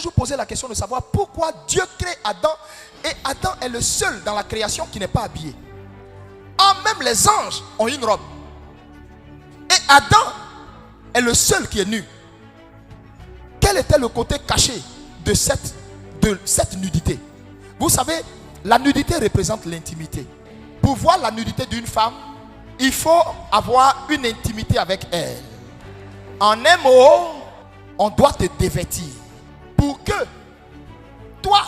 toujours posé la question de savoir pourquoi Dieu crée Adam et Adam est le seul dans la création qui n'est pas habillé. Même les anges ont une robe. Et Adam est le seul qui est nu. Quel était le côté caché de cette nudité? Vous savez, la nudité représente l'intimité. Pour voir la nudité d'une femme, il faut avoir une intimité avec elle. En un mot, on doit te dévêtir. Pour que toi,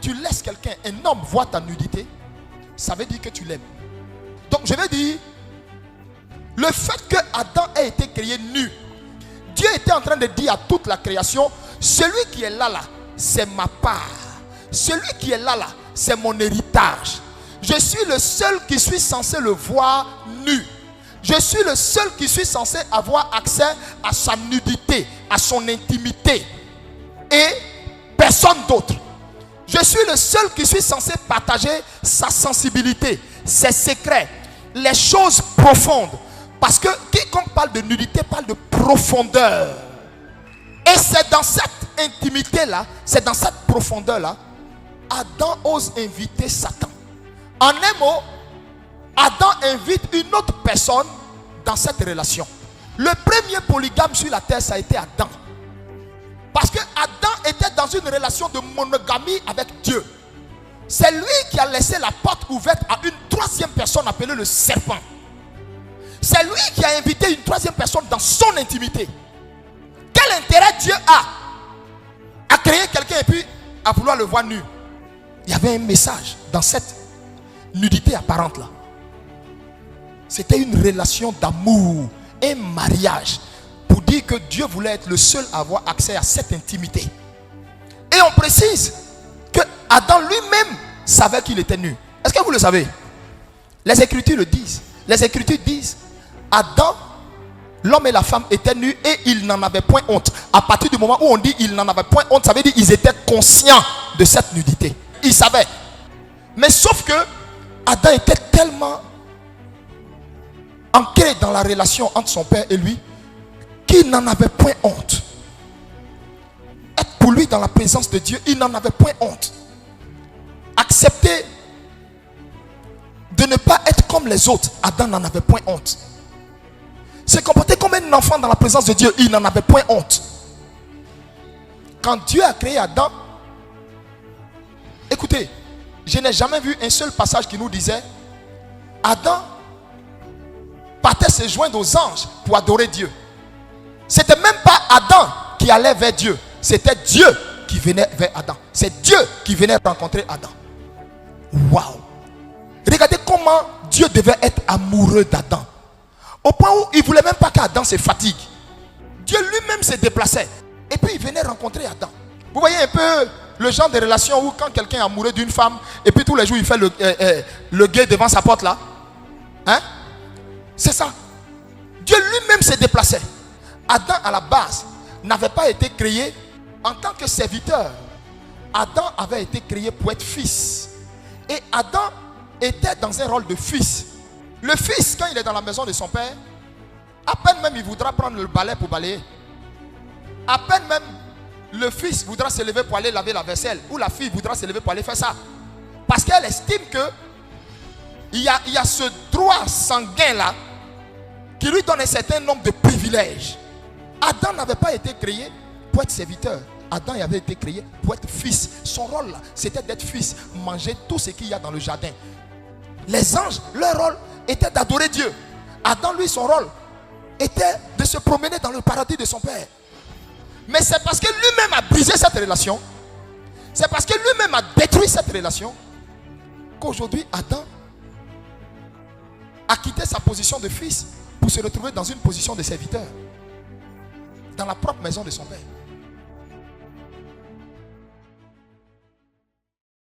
tu laisses quelqu'un, un homme, voir ta nudité, ça veut dire que tu l'aimes. Donc je veux dire, le fait que Adam ait été créé nu, Dieu était en train de dire à toute la création, celui qui est là, c'est ma part. Celui qui est là, c'est mon héritage. Je suis le seul qui suis censé le voir nu. Je suis le seul qui suis censé avoir accès à sa nudité, à son intimité. Et personne d'autre. Je suis le seul qui suis censé partager sa sensibilité, ses secrets, les choses profondes. Parce que quiconque parle de nudité parle de profondeur. Et c'est dans cette intimité-là, c'est dans cette profondeur-là, Adam ose inviter Satan. En un mot, Adam invite une autre personne dans cette relation. Le premier polygame sur la terre, ça a été Adam. Parce que Adam était dans une relation de monogamie avec Dieu. C'est lui qui a laissé la porte ouverte à une troisième personne appelée le serpent. C'est lui qui a invité une troisième personne dans son intimité. Quel intérêt Dieu a à créer quelqu'un et puis à vouloir le voir nu? Il y avait un message dans cette nudité apparente là. C'était une relation d'amour, un mariage, pour dire que Dieu voulait être le seul à avoir accès à cette intimité. Et on précise que Adam lui-même savait qu'il était nu. Est-ce que vous le savez? Les Écritures le disent. Les Écritures disent, Adam, l'homme et la femme étaient nus et ils n'en avaient point honte. À partir du moment où on dit ils n'en avaient point honte, ça veut dire qu'ils étaient conscients de cette nudité. Ils savaient. Mais sauf que Adam était tellement ancré dans la relation entre son père et lui qu'il n'en avait point honte. Être pour lui dans la présence de Dieu, il n'en avait point honte. Accepter de ne pas être comme les autres, Adam n'en avait point honte. Se comporter comme un enfant dans la présence de Dieu, il n'en avait point honte. Quand Dieu a créé Adam, écoutez, je n'ai jamais vu un seul passage qui nous disait Adam partait se joindre aux anges pour adorer Dieu. C'était même pas Adam qui allait vers Dieu, c'était Dieu qui venait vers Adam. C'est Dieu qui venait rencontrer Adam. Waouh! Regardez comment Dieu devait être amoureux d'Adam. Au point où il ne voulait même pas qu'Adam se fatigue. Dieu lui-même se déplaçait. Et puis il venait rencontrer Adam. Vous voyez un peu le genre de relation où quand quelqu'un est amoureux d'une femme, et puis tous les jours il fait le guet devant sa porte là. Hein? C'est ça. Dieu lui-même se déplaçait. Adam à la base n'avait pas été créé en tant que serviteur. Adam avait été créé pour être fils. Et Adam était dans un rôle de fils. Le fils, quand il est dans la maison de son père, à peine même il voudra prendre le balai pour balayer. À peine même le fils voudra se lever pour aller laver la vaisselle. Ou la fille voudra se lever pour aller faire ça. Parce qu'elle estime que il y a ce droit sanguin là qui lui donne un certain nombre de privilèges. Adam n'avait pas été créé pour être serviteur. Adam avait été créé pour être fils. Son rôle là, c'était d'être fils. Manger tout ce qu'il y a dans le jardin. Les anges, leur rôle était d'adorer Dieu. Adam, lui, son rôle était de se promener dans le paradis de son père. Mais c'est parce que lui-même a brisé cette relation, c'est parce que lui-même a détruit cette relation, qu'aujourd'hui Adam a quitté sa position de fils pour se retrouver dans une position de serviteur dans la propre maison de son père.